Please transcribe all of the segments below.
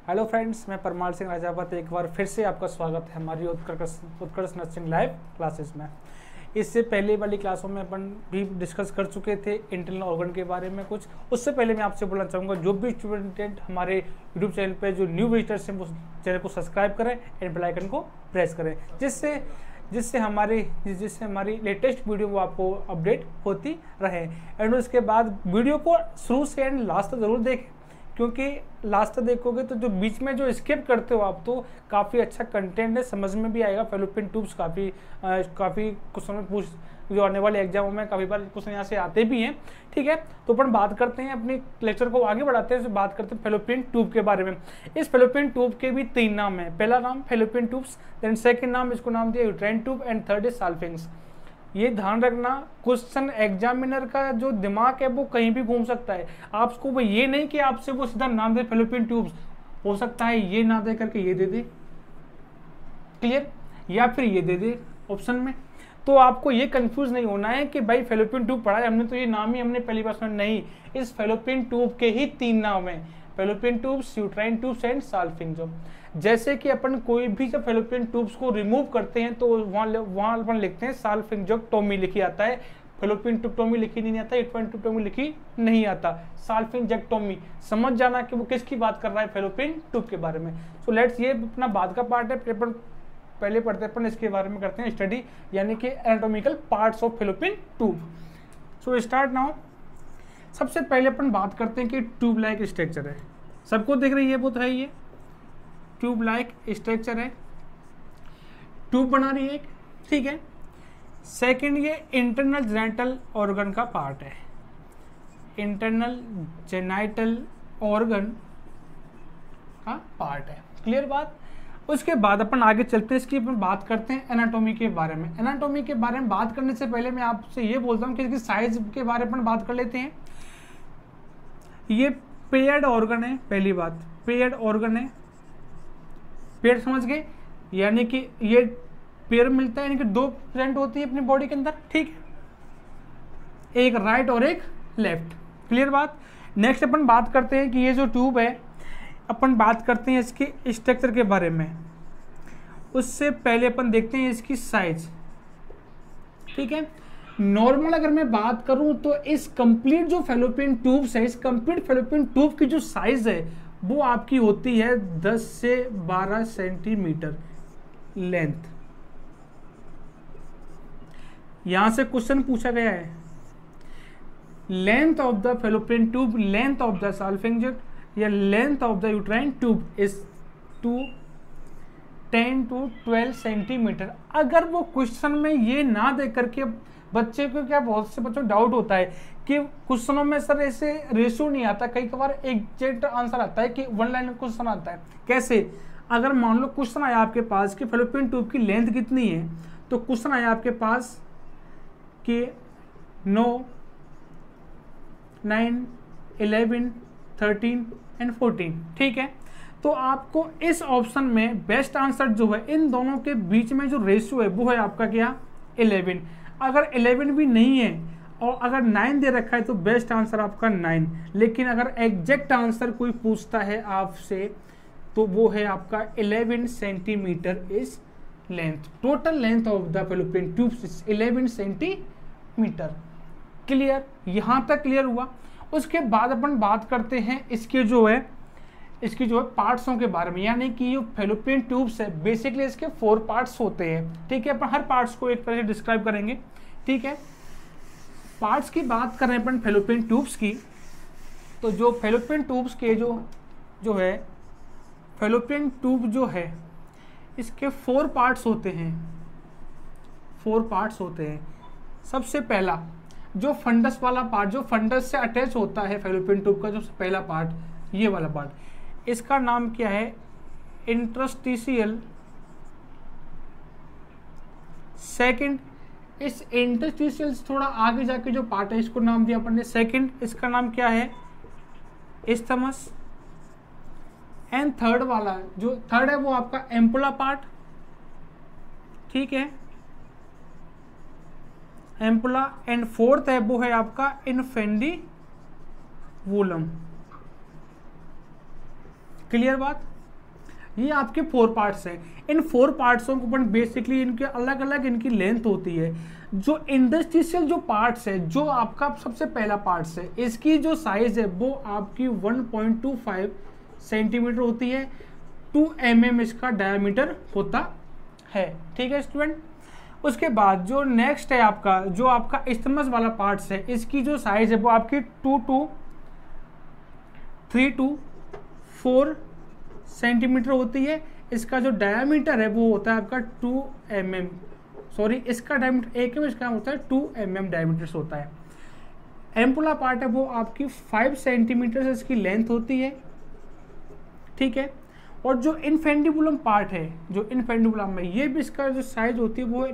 Hello friends, मैं परमार सिंह राजावत एक बार फिर से आपका स्वागत है हमारी उत्कर्ष नर्सिंग लाइव क्लासेस में। इससे पहले वाली क्लासों में अपन भी डिस्कस कर चुके थे इंटरनल ऑर्गन के बारे में कुछ। उससे पहले मैं आपसे बोलना चाहूँगा, जो भी स्टूडेंट हमारे यूट्यूब चैनल पे जो न्यू विजिटर्स हैं वो चैनल को सब्सक्राइब करें एंड बेल आइकन को प्रेस करें, जिससे हमारी लेटेस्ट वीडियो वो आपको अपडेट होती रहे। एंड उसके बाद वीडियो को शुरू से एंड लास्ट तक जरूर देखें, क्योंकि लास्ट तक देखोगे तो जो बीच में जो स्किप करते हो आप, तो काफ़ी अच्छा कंटेंट है, समझ में भी आएगा। फेलोपियन ट्यूब्स काफ़ी क्वेश्चन में पूछ जो आने वाले एग्जामों में काफ़ी बार क्वेश्चन यहाँ से आते भी हैं। ठीक है, तो अपन बात करते हैं, अपने लेक्चर को आगे बढ़ाते हैं, बात करते हैं फेलोपियन ट्यूब के बारे में। इस फेलोपियन ट्यूब के भी 3 नाम है। पहला नाम फेलोपियन ट्यूब्स, देन सेकंड नाम इसको नाम दिया uterine tube and third is salpinx. ये ध्यान रखना, क्वेश्चन एग्जामिनर का जो दिमाग है वो कहीं भी घूम सकता है। आपको वो ये नहीं कि आपसे वो सीधा नाम दे फेलोपियन ट्यूब्स, हो सकता है ये ना दे करके ये दे दे, क्लियर, या फिर ये दे दे ऑप्शन में। तो आपको ये कंफ्यूज नहीं होना है कि भाई फेलोपियन ट्यूब पढ़ा है हमने तो ये नाम ही हमने पहली बार सुना, नहीं। इस फेलोपियन ट्यूब के ही 3 नाम है, fallopian tubes, uterine tubes and salpinx. जैसे कि अपन कोई भी जब फेलोपियन ट्यूब्स को रिमूव करते हैं तो वहाँ अपन लिखते हैं साल्फिंगेक्टोमी लिखी आता है, फेलोपियन ट्यूबटोमी लिखी नहीं आता, यूट्राइन ट्यूबटोमी लिखी नहीं आता, साल्फिंगेक्टोमी। समझ जाना कि वो किसकी बात कर रहा है, फेलोपियन ट्यूब के बारे में। सो लेट्स, ये अपना बाद का पार्ट है, अपन पहले पढ़ते हैं, अपन इसके बारे में करते हैं स्टडी, यानी कि anatomical parts of fallopian tube. So start now. सबसे पहले अपन बात करते हैं कि ट्यूब लाइक स्ट्रक्चर है, सबको दिख रही है, वो तो है ये ट्यूब लाइक स्ट्रक्चर है, ट्यूब बना रही है एक, ठीक है। सेकंड, ये इंटरनल जेनिटल ऑर्गन का पार्ट है, इंटरनल जेनिटल ऑर्गन का पार्ट है, क्लियर बात। उसके बाद अपन आगे चलते हैं, इसकी अपन बात करते हैं एनाटॉमी के बारे में। एनाटॉमी के बारे में बात करने से पहले मैं आपसे ये बोलता हूँ कि इसकी साइज के बारे में बात कर लेते हैं। ये पेयर्ड ऑर्गन है, पहली बात पेयर्ड ऑर्गन है, पेयर समझ गए, यानी कि ये पेयर मिलता है, यानी कि 2 प्रेजेंट होती है अपनी बॉडी के अंदर, ठीक है, एक राइट और एक लेफ्ट, क्लियर बात। नेक्स्ट अपन बात करते हैं कि ये जो ट्यूब है, अपन बात करते हैं इसके स्ट्रक्चर के बारे में। उससे पहले अपन देखते हैं इसकी साइज, ठीक है। नॉर्मल अगर मैं बात करूं तो इस कंप्लीट जो फेलोपियन ट्यूब्स है, इस कंप्लीट फेलोपियन ट्यूब की जो साइज है वो आपकी होती है 10 से 12 सेंटीमीटर लेंथ। यहां से क्वेश्चन पूछा गया है, length of the fallopian tube, length of the salpinx या length of the uterine tube is 10 to 12 centimetre. अगर वो क्वेश्चन में ये ना दे करके, बच्चे को क्या, बहुत से बच्चों को डाउट होता है कि क्वेश्चनों में सर ऐसे रेशियो नहीं आता, कई बार एग्जैक्ट आंसर आता है कि 1 लाइन क्वेश्चन आता है। कैसे, अगर मान लो क्वेश्चन आया आपके पास कि फेलोपियन ट्यूब की लेंथ कितनी है, तो क्वेश्चन आया आपके पास कि 9, 9, 11, 13 एंड 14, ठीक है। तो आपको इस ऑप्शन में बेस्ट आंसर जो है, इन दोनों के बीच में जो रेशियो है वो है आपका क्या, 11। अगर 11 भी नहीं है और अगर 9 दे रखा है तो बेस्ट आंसर आपका 9। लेकिन अगर एग्जैक्ट आंसर कोई पूछता है आपसे तो वो है आपका 11 centimetre is length. Total length of the fallopian tubes is 11 centimetre, clear, यहां तक क्लियर हुआ। उसके बाद अपन बात करते हैं इसकी जो है पार्ट्सों के बारे में, यानी कि ये फेलोपियन ट्यूब्स है, बेसिकली इसके 4 पार्ट्स होते हैं, ठीक है। अपन हर पार्ट्स को एक तरह से डिस्क्राइब करेंगे, ठीक है। पार्ट्स की बात कर रहे हैं अपन फेलोपियन ट्यूब्स की, तो जो फेलोपियन ट्यूब्स के जो है फेलोपियन ट्यूब जो है इसके 4 पार्ट्स होते हैं, 4 पार्ट्स होते हैं। सबसे पहला जो फंडस वाला पार्ट, जो फंडस से अटैच होता है फेलोपियन ट्यूब का, जो पहला पार्ट, ये वाला पार्ट, इसका नाम क्या है, इंटरस्टिशियल। सेकंड, इस इंटरस्टिशियल से थोड़ा आगे जाके जो पार्ट है इसको नाम दिया अपन ने सेकंड, इसका नाम क्या है, इस्थमस। एंड थर्ड वाला, जो थर्ड है वो आपका एम्पुला पार्ट, ठीक है, एम्पुला। एंड फोर्थ है वो है आपका इनफेंडिबुलम, क्लियर बात। ये आपके 4 पार्ट्स हैं। इन 4 पार्ट्सों को अपन बेसिकली इनके अलग अलग इनकी लेंथ होती है। जो इंटरस्टिशियल जो पार्ट्स है, जो आपका सबसे पहला पार्ट्स है, इसकी जो साइज है वो आपकी 1.25 सेंटीमीटर होती है। 2 mm इसका डायमीटर होता है। ठीक है स्टूडेंट। उसके बाद जो नेक्स्ट है आपका, जो आपका इस्थमस वाला पार्ट्स है, इसकी जो साइज है वो आपकी 3 to 4 सेंटीमीटर होती है। इसका जो डायमीटर है वो होता है आपका 2 mm, सॉरी इसका डायमीटर 1 mm, इसका होता है 2 mm डायमीटर होता है। एम्पुला पार्ट है वो आपकी 5 सेंटीमीटर से इसकी लेंथ होती है। ठीक है। और जो इनफेंडिबुलम पार्ट है, जो इनफेंडिबुलम में ये भी इसका जो साइज होती है वो है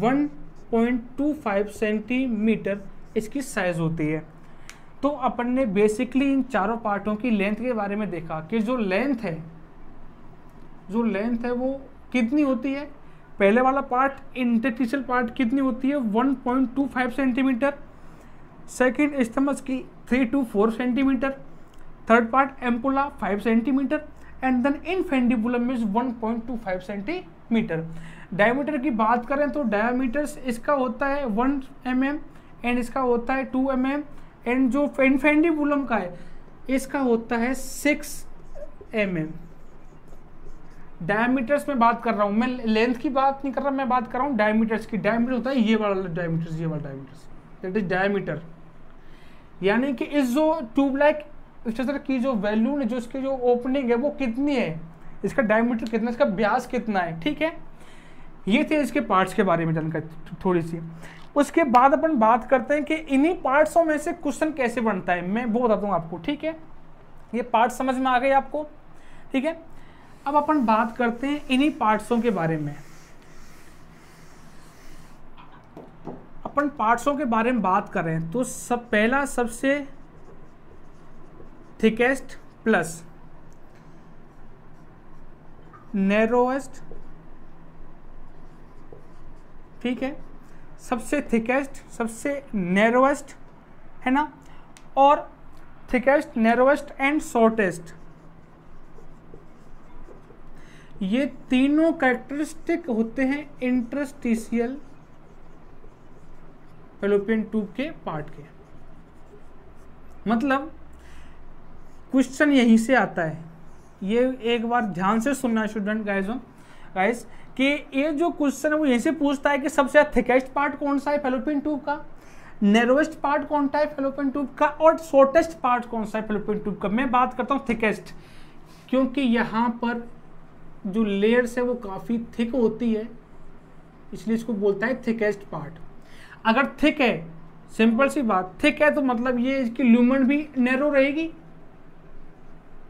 1.25 सेंटीमीटर इसकी साइज होती है। तो अपन ने बेसिकली इन चारों पार्टों की लेंथ के बारे में देखा कि जो लेंथ है वो कितनी होती है। पहले वाला पार्ट इंटरस्टिशियल पार्ट कितनी होती है 1.25 सेंटीमीटर, सेकेंड इस्थमस की 3 to 4 centimetre, third part ampulla 5 centimetre and then infundibulum is 1.25 centimetre. Diameter की बात करें तो डायमीटर इसका होता है 1 mm एंड इसका होता है 2 mm एंड जो इनफेंडिबुलम का है इसका होता है 6 mm। डायमीटर्स में बात कर रहा हूँ मैं, लेंथ की बात नहीं कर रहा, मैं बात कर रहा हूँ डायमीटर्स की। डायमीटर होता है ये वाला डायमीटर्स, ये वाला डायमीटर्स, दैट इज डायमीटर। यानी कि इस जो ट्यूबलाइट स्ट्रक्चर की जो वैल्यू है, जो इसकी जो ओपनिंग है वो कितनी है, इसका डायमीटर कितना, इसका व्यास कितना है। ठीक है। ये थे इसके पार्ट्स के बारे में जानकारी थोड़ी सी। उसके बाद अपन बात करते हैं कि इन्हीं पार्ट्सों में से क्वेश्चन कैसे बनता है, मैं वो बता दूँ आपको। ठीक है। ये पार्ट समझ में आ गए आपको। ठीक है। अब अपन बात करते हैं इन्हीं पार्ट्सों के बारे में। अपन पार्ट्सों के बारे में बात करें तो पहला सबसे थिकेस्ट प्लस नैरोएस्ट, ठीक है, सबसे थिकेस्ट, सबसे नैरोएस्ट है ना, और थिकेस्ट, नैरोएस्ट एंड शॉर्टेस्ट, ये तीनों कैरेक्टरिस्टिक होते हैं इंटरस्टिशियल फैलोपियन ट्यूब के पार्ट के। मतलब क्वेश्चन यहीं से आता है। ये एक बार ध्यान से सुनना स्टूडेंट गाइस कि ये जो क्वेश्चन है वो यहीं से पूछता है कि सबसे ज्यादा थिकेस्ट पार्ट कौन सा है फैलोपियन ट्यूब का, नैरोएस्ट पार्ट कौन सा है फैलोपियन ट्यूब का, और शॉर्टेस्ट पार्ट कौन सा है फैलोपियन ट्यूब का। मैं बात करता हूँ थिकेस्ट, क्योंकि यहाँ पर जो लेयर्स है वो काफ़ी थिक होती है, इसलिए इसको बोलता है थिकेस्ट पार्ट। अगर थिक है, सिंपल सी बात, थिक है तो मतलब ये इसकी ल्यूमेन भी नैरो रहेगी।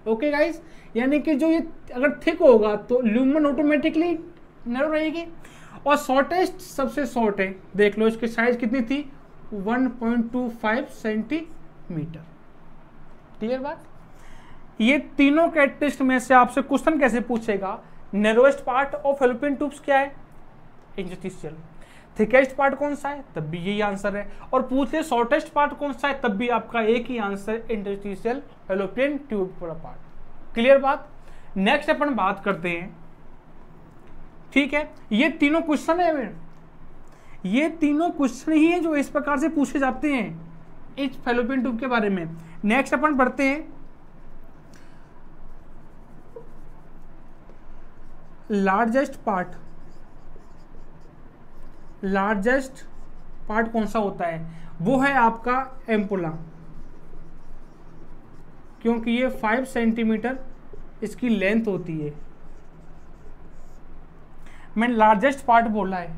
ओके गाइस, यानी कि जो ये अगर थिक होगा तो ल्यूमेन ऑटोमेटिकली नैरो रहेगी। और शॉर्टेस्ट सबसे शॉर्ट है, देख लो इसकी साइज कितनी थी 1.25 सेंटीमीटर। क्लियर बात। ये तीनों कैरेक्टरिस्टिक में से आपसे क्वेश्चन कैसे पूछेगा, narrowest part of fallopian tubes क्या है, इंटरस्टिशियल। थिकेस्ट पार्ट कौन सा है, तब भी यही आंसर है। और पूछ ले शॉर्टेस्ट पार्ट कौन सा है, तब भी आपका एक ही आंसर, इंटरस्टिशियल फैलोपियन ट्यूब पूरा पार्ट। क्लियर बात। नेक्स्ट अपन बात करते हैं। ठीक है, ये तीनों क्वेश्चन है, ये तीनों क्वेश्चन ही है जो इस प्रकार से पूछे जाते हैं इस फैलोपियन ट्यूब के बारे में। नेक्स्ट अपन पढ़ते हैं लार्जेस्ट पार्ट। लार्जेस्ट पार्ट कौन सा होता है, वो है आपका एम्पुला, क्योंकि ये 5 सेंटीमीटर इसकी लेंथ होती है। मैं लार्जेस्ट पार्ट बोला है,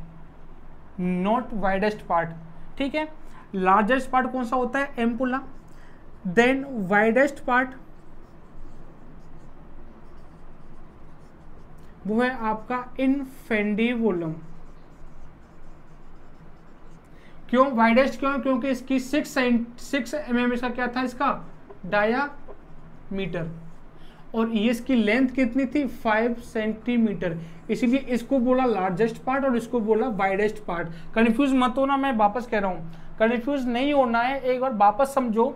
नॉट वाइडेस्ट पार्ट। ठीक है। लार्जेस्ट पार्ट कौन सा होता है, एम्पुला। देन वाइडेस्ट पार्ट वो है आपका इनफेंडिबुलम। क्यों वाइडेस्ट, क्यों, क्योंकि इसकी 6 mm इसका क्या था, इसका डायामीटर, और ये इसकी लेंथ कितनी थी 5 सेंटीमीटर, इसीलिए इसको बोला लार्जेस्ट पार्ट और इसको बोला वाइडेस्ट पार्ट। कंफ्यूज मत होना, मैं वापस कह रहा हूँ, कंफ्यूज नहीं होना है। एक बार वापस समझो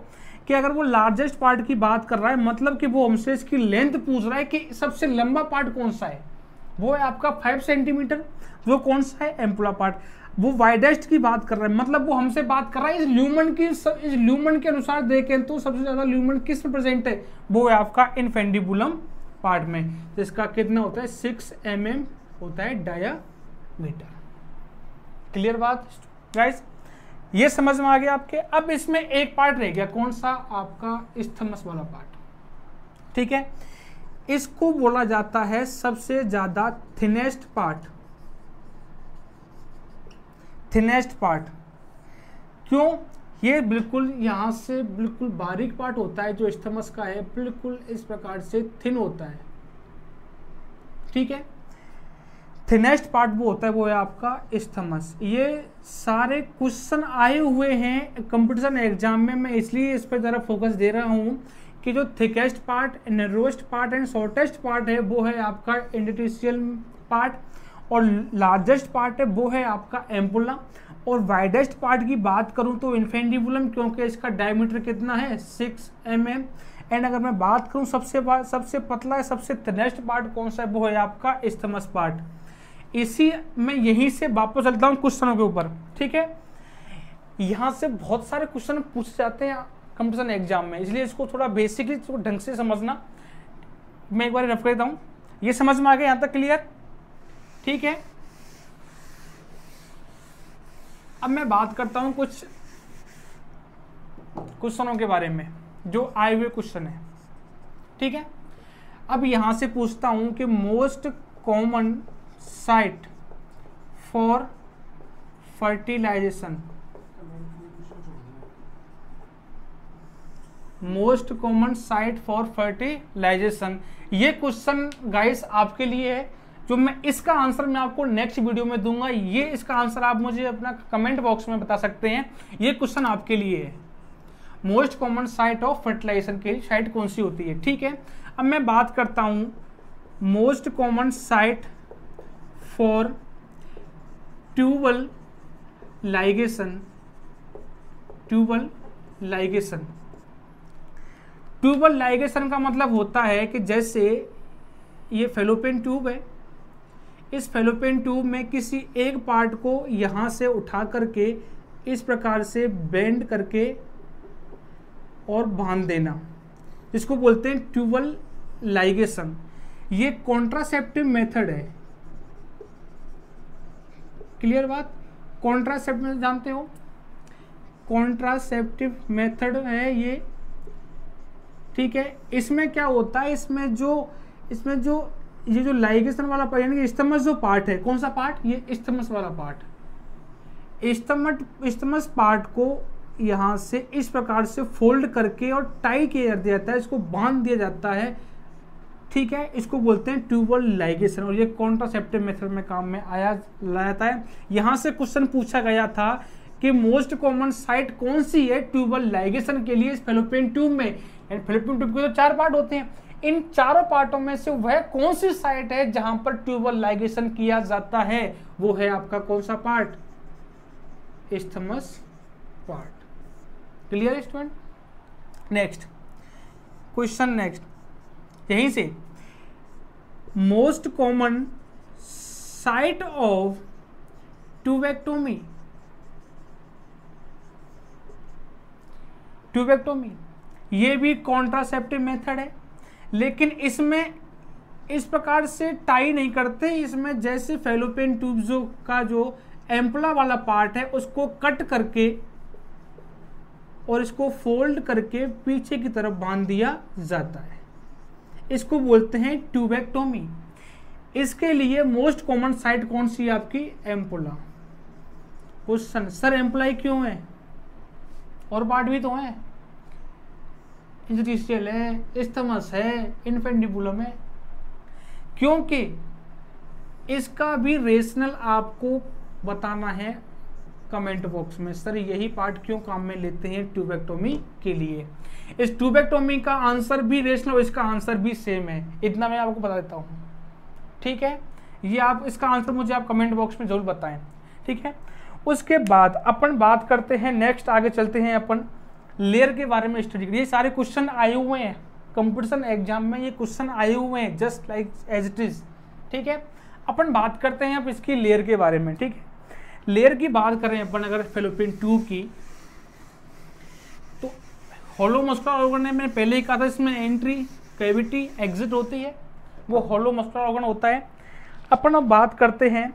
कि अगर वो लार्जेस्ट पार्ट की बात कर रहा है मतलब कि वो हमसे इसकी लेंथ पूछ रहा है कि सबसे लंबा पार्ट कौन सा है, वो है आपका 5 सेंटीमीटर। वो कौन सा है, एम्पुला पार्ट। वो वाइडेस्ट की बात कर रहा है मतलब वो हमसे बात कर रहा है इस ल्यूमन के अनुसार देखें तो सबसे ज्यादा ल्यूमन किस में प्रेजेंट है, वो है आपका इनफेंडिबुलम पार्ट में, जिसका कितना होता है 6 mm होता है डायामीटर। क्लियर बात गाइस, ये समझ में आ गया आपके। अब इसमें एक पार्ट रह गया, कौन सा, आपका इस्थमस वाला पार्ट। ठीक है, इसको बोला जाता है सबसे ज्यादा थिनेस्ट पार्ट। थिनेस्ट पार्ट क्यों, ये बिल्कुल यहां से बिल्कुल बारीक पार्ट होता है जो इस्थमस का है, बिल्कुल इस प्रकार से थिन होता है। ठीक है, थिनेस्ट पार्ट वो होता है, वो है आपका इस्थमस। ये सारे क्वेश्चन आए हुए हैं कंपटीशन एग्जाम में, मैं इसलिए इस पर ज़रा फोकस दे रहा हूँ कि जो thickest part, narrowest part and shortest part है वो है आपका इंटरस्टिशियल पार्ट, और लार्जेस्ट पार्ट है वो है आपका एम्पुला, और वाइडेस्ट पार्ट की बात करूँ तो इनफेंडिबुलम, क्योंकि इसका डायमीटर कितना है 6 mm। एंड अगर मैं बात करूँ सबसे पतला है, सबसे थिनेस्ट पार्ट कौन सा है, वो है आपका इस्थमस पार्ट। इसी में यहीं से वापस चलता हूँ क्वेश्चनों के ऊपर। ठीक है, यहाँ से बहुत सारे क्वेश्चन पूछे जाते हैं कंपटीशन एग्जाम में, इसलिए इसको थोड़ा बेसिकली ढंग से समझना। मैं एक बार रफ कर देता हूँ, ये समझ में आ गया यहाँ तक, क्लियर। ठीक है, अब मैं बात करता हूँ कुछ क्वेश्चनों के बारे में जो आए हुए क्वेश्चन है। ठीक है, अब यहां से पूछता हूं कि most common site for fertilization, most common site for fertilization, ये क्वेश्चन गाइस आपके लिए है, जो मैं इसका आंसर मैं आपको नेक्स्ट वीडियो में दूंगा। ये इसका आंसर आप मुझे अपना कमेंट बॉक्स में बता सकते हैं, ये क्वेश्चन आपके लिए है। Most common site of fertilization के लिए साइट कौन सी होती है। ठीक है, अब मैं बात करता हूं most common site for tubal ligation. Tubal ligation, tubal ligation का मतलब होता है कि जैसे ये फेलोपियन ट्यूब है, इस फेलोपियन ट्यूब में किसी एक पार्ट को यहाँ से उठा करके इस प्रकार से बेंड करके और बांध देना, इसको बोलते हैं ट्यूबल लाइगेशन। ये कॉन्ट्रासेप्टिव मेथड है। क्लियर बात, कॉन्ट्रासेप्टिव जानते हो, कॉन्ट्रासेप्टिव मेथड है ये। ठीक है, इसमें क्या होता है, इसमें जो ये जो लाइगेशन वाला पार्ट यानी कि इस्थमस जो पार्ट है, कौन सा पार्ट, ये इस्थमस वाला पार्ट, इस्थमस पार्ट को यहाँ से इस प्रकार से फोल्ड करके और टाई किया जाता है, इसको बांध दिया जाता है। ठीक है, इसको बोलते हैं ट्यूबल लाइगेशन, और ये कॉन्ट्रासेप्टिव मेथड में काम में लाया जाता है। यहाँ से क्वेश्चन पूछा गया था कि मोस्ट कॉमन साइट कौन सी है ट्यूबल लाइगेशन के लिए इस फेलोपियन ट्यूब में। फेलोपियन ट्यूब के जो 4 पार्ट होते हैं, इन चारों पार्टों में से वह कौन सी साइट है जहां पर ट्यूबल लाइगेशन किया जाता है, वो है आपका कौन सा part, isthmus part. Clear student. Next question, next यहीं से most common site of tubectomy. Tubectomy ये भी कॉन्ट्रासेप्टिव मेथड है, लेकिन इसमें इस प्रकार से टाई नहीं करते, इसमें जैसे फेलोपियन ट्यूब का जो एम्पुला वाला पार्ट है उसको कट करके और इसको फोल्ड करके पीछे की तरफ बांध दिया जाता है, इसको बोलते हैं ट्यूबेक्टोमी। इसके लिए मोस्ट कॉमन साइट कौन सी है आपकी, एम्पुला। क्वेश्चन, सर एम्पुला क्यों है, और पार्ट भी तो है, इंटरस्टिशियल है, इस्थमस है, इनफेंडिबुलम है, क्योंकि इसका भी रेशनल आपको बताना है कमेंट बॉक्स में, सर यही पार्ट क्यों काम में लेते हैं ट्यूबेक्टोमी के लिए। इस ट्यूबेक्टोमी का आंसर भी रेशनल और इसका आंसर भी सेम है, इतना मैं आपको बता देता हूँ। ठीक है, ये आप इसका आंसर मुझे आप कमेंट बॉक्स में जरूर बताएं। ठीक है, उसके बाद अपन बात करते हैं नेक्स्ट, आगे चलते हैं अपन लेयर के बारे में स्टडी करिए। ये सारे क्वेश्चन आए हुए हैं कंपटीशन एग्जाम में, ये क्वेश्चन आए हुए हैं just like as it is. ठीक है, अपन बात करते हैं अब इसकी लेयर के बारे में। ठीक है, लेयर की बात करें अपन अगर फैलोपियन ट्यूब की, तो हॉलो मस्कुलर ऑर्गन है, मैंने पहले ही कहा था इसमें एंट्री कैविटी एग्जिट होती है, वो हॉलो मस्कुलर ऑर्गन होता है। अपन अब बात करते हैं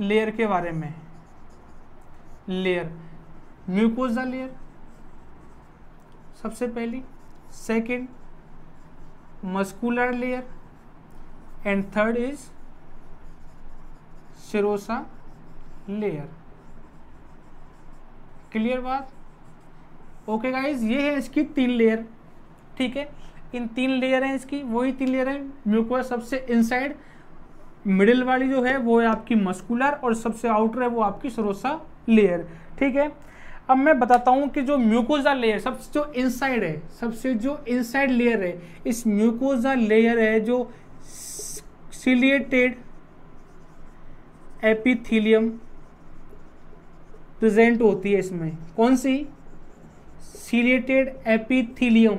लेयर के बारे में। लेयर, म्यूकोजा लेयर सबसे पहली, second muscular layer, and third is serosa layer. Clear बात? ओके गाइज, ये है इसकी 3 लेयर। ठीक है, इन 3 लेयर हैं इसकी, वही 3 लेयर है। म्यूकोसा सबसे इनसाइड, मिडिल वाली जो है वो है आपकी मस्कुलर, और सबसे आउटर है वो आपकी सेरोसा लेयर। ठीक है, अब मैं बताता हूं कि जो म्यूकोजा लेयर सबसे जो इनसाइड है, सबसे जो इनसाइड लेयर है, इस म्यूकोजा लेयर है जो सिलिएटेड एपिथेलियम प्रेजेंट होती है इसमें। कौन सी? Ciliated epithelium.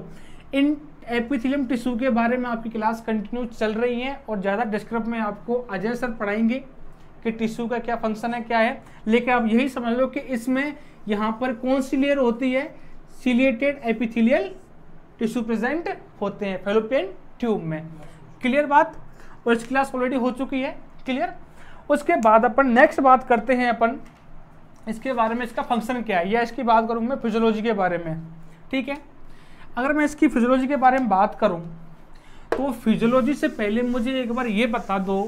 इन एपिथेलियम टिश्यू के बारे में आपकी क्लास कंटिन्यू चल रही है और ज़्यादा डिस्क्रिप्ट में आपको अजय सर पढ़ाएंगे कि टिश्यू का क्या फंक्शन है, क्या है। लेकिन आप यही समझ लो कि इसमें यहाँ पर कौन सी लेयर होती है? सिलिएटेड एपिथेलियल टिश्यू प्रेजेंट होते हैं फैलोपियन ट्यूब में। क्लियर बात? और इस क्लास ऑलरेडी हो चुकी है। क्लियर? उसके बाद अपन नेक्स्ट बात करते हैं अपन इसके बारे में, इसका फंक्शन क्या है, या इसकी बात करूँ मैं फिजियोलॉजी के बारे में। ठीक है, अगर मैं इसकी फिजियोलॉजी के बारे में बात करूँ तो फिजियोलॉजी से पहले मुझे एक बार ये बता दो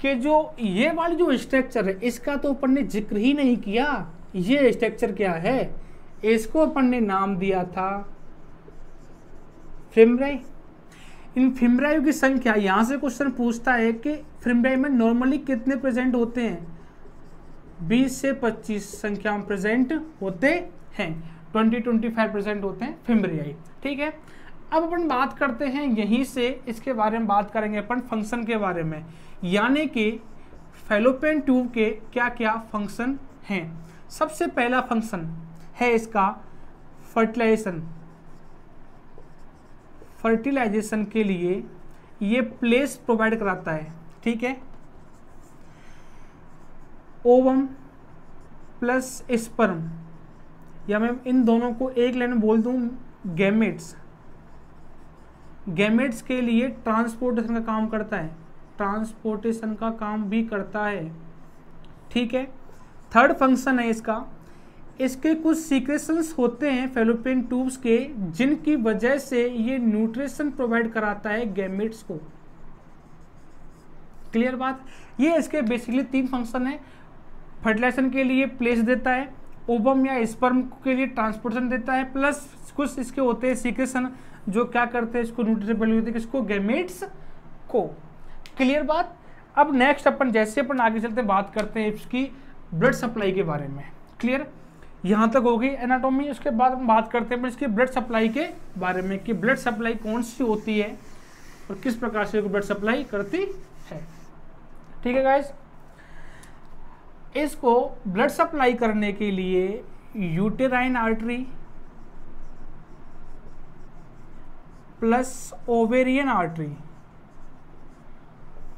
कि जो ये वाली जो स्ट्रक्चर है इसका तो अपन ने जिक्र ही नहीं किया। ये स्ट्रक्चर क्या है? इसको अपन ने नाम दिया था फेमराई। इन फेमराई की संख्या, यहाँ से क्वेश्चन पूछता है कि फेमराई में नॉर्मली कितने प्रेजेंट होते हैं? 20 से 25 संख्या में प्रेजेंट होते हैं, 20-25 प्रेजेंट होते हैं फेमराई। ठीक है, अब अपन बात करते हैं यहीं से इसके बारे में बात करेंगे अपन फंक्शन के बारे में, यानी कि फैलोपियन ट्यूब के क्या क्या फंक्शन हैं। सबसे पहला फंक्शन है इसका फर्टिलाइजेशन। फर्टिलाइजेशन के लिए ये प्लेस प्रोवाइड कराता है। ठीक है, ओवम प्लस स्पर्म, या मैं इन दोनों को एक लाइन में बोल दूं गैमेट्स। गैमेट्स के लिए ट्रांसपोर्टेशन का काम करता है, ट्रांसपोर्टेशन का काम भी करता है। ठीक है, थर्ड फंक्शन है इसका, इसके कुछ सीक्रेशंस होते हैं फैलोपियन ट्यूब्स के जिनकी वजह से ये न्यूट्रिशन प्रोवाइड कराता है गैमेट्स को। क्लियर बात? ये इसके बेसिकली 3 फंक्शन है। फर्टिलाइजेशन के लिए प्लेस देता है, ओवम या स्पर्म के लिए ट्रांसपोर्टेशन देता है, प्लस कुछ इसके होते हैं सीक्रेशन जो क्या करते हैं, इसको न्यूट्रिशन वैल्यू देते हैं किसको? गैमेट्स को। क्लियर बात? अब नेक्स्ट अपन जैसे अपन आगे चलते हैं बात करते हैं इसकी ब्लड सप्लाई के बारे में। क्लियर? यहाँ तक होगी एनाटॉमी। उसके बाद हम बात करते हैं इसकी ब्लड सप्लाई के बारे में कि ब्लड सप्लाई कौन सी होती है और किस प्रकार से ब्लड सप्लाई करती है। ठीक है गाइस, इसको ब्लड सप्लाई करने के लिए uterine artery plus ovarian artery,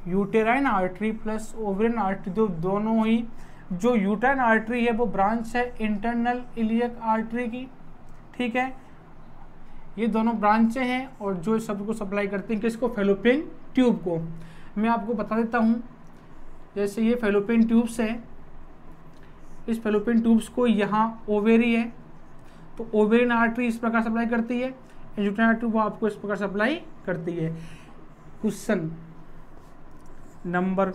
uterine artery plus ovarian artery, जो दोनों ही, जो यूटेराइन आर्टरी है वो ब्रांच है इंटरनल इलियक आर्टरी की। ठीक है, ये दोनों ब्रांचें हैं और जो सबको सप्लाई करती हैं किसको? फैलोपियन ट्यूब को। मैं आपको बता देता हूँ, जैसे ये फैलोपियन ट्यूब्स है, इस फैलोपियन ट्यूब्स को यहाँ ओवेरी है तो ओवेरियन आर्टरी इस प्रकार सप्लाई करती है, यूटेराइन आर्टरी वो आपको इस प्रकार सप्लाई करती है। क्वेश्चन नंबर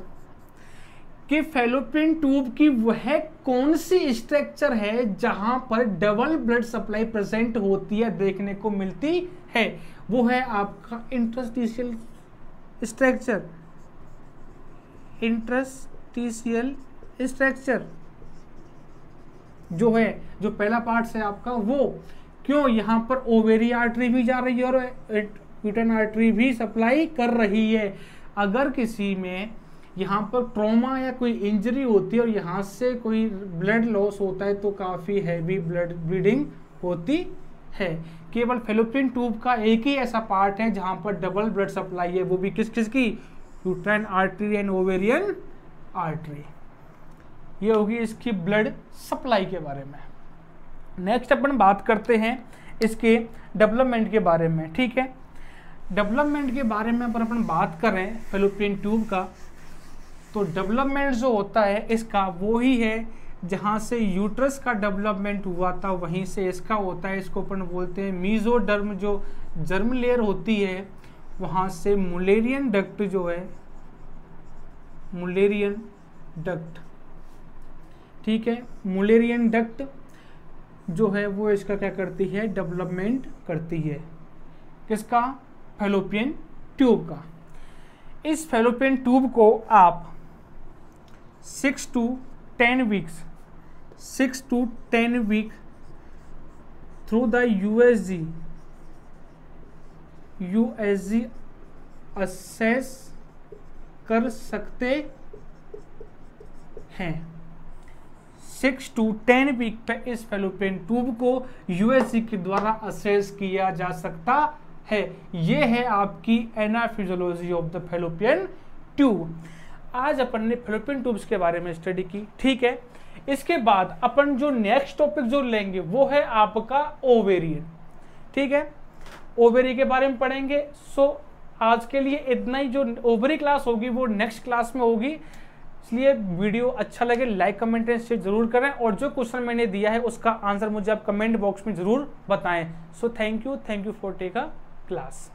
कि फैलोपियन ट्यूब की वह कौन सी स्ट्रक्चर है जहां पर डबल ब्लड सप्लाई प्रेजेंट होती है, देखने को मिलती है? वो है आपका इंटरस्टिशियल स्ट्रक्चर। इंटरस्टिशियल स्ट्रक्चर जो है, जो पहला पार्ट है आपका, वो क्यों? यहाँ पर ओवेरी आर्टरी भी जा रही है और यूटेराइन आर्टरी भी सप्लाई कर रही है। अगर किसी में यहाँ पर ट्रॉमा या कोई इंजरी होती है और यहाँ से कोई ब्लड लॉस होता है तो काफ़ी हैवी ब्लड ब्लीडिंग होती है। केवल फैलोपियन ट्यूब का एक ही ऐसा पार्ट है जहाँ पर डबल ब्लड सप्लाई है, वो भी किस किस की, uterine artery and ovarian artery. ये होगी इसकी ब्लड सप्लाई के बारे में। नेक्स्ट अपन बात करते हैं इसके डेवलपमेंट के बारे में, ठीक है। डेवलपमेंट के बारे में अपन बात करें फैलोपियन ट्यूब का, तो डेवलपमेंट जो होता है इसका वो ही है जहाँ से यूट्रस का डेवलपमेंट हुआ था वहीं से इसका होता है। इसको अपन बोलते हैं मीजोडर्म, जो जर्म लेयर होती है वहाँ से मुलेरियन डक्ट जो है, मुलेरियन डक्ट, ठीक है, मुलेरियन डक्ट जो है वो इसका क्या करती है, डेवलपमेंट करती है। किसका, फैलोपियन ट्यूब का। इस फैलोपियन ट्यूब को आप 6 to 10 week through the USG assess कर सकते हैं। 6 to 10 वीक पे इस फैलोपियन ट्यूब को यूएसजी के द्वारा असेस किया जा सकता है। ये है आपकी एनाफिजियोलॉजी ऑफ द फैलोपियन ट्यूब। आज अपन ने फैलोपियन ट्यूब्स के बारे में स्टडी की, ठीक है। इसके बाद अपन जो नेक्स्ट टॉपिक जो लेंगे वो है आपका ओवेरियन, ठीक है। ओवेरी के बारे में पढ़ेंगे। सो आज के लिए इतना ही। जो ओवरी क्लास होगी वो नेक्स्ट क्लास में होगी, इसलिए वीडियो अच्छा लगे लाइक कमेंट एंड शेयर जरूर करें, और जो क्वेश्चन मैंने दिया है उसका आंसर मुझे आप कमेंट बॉक्स में जरूर बताएं। So thank you for take a class.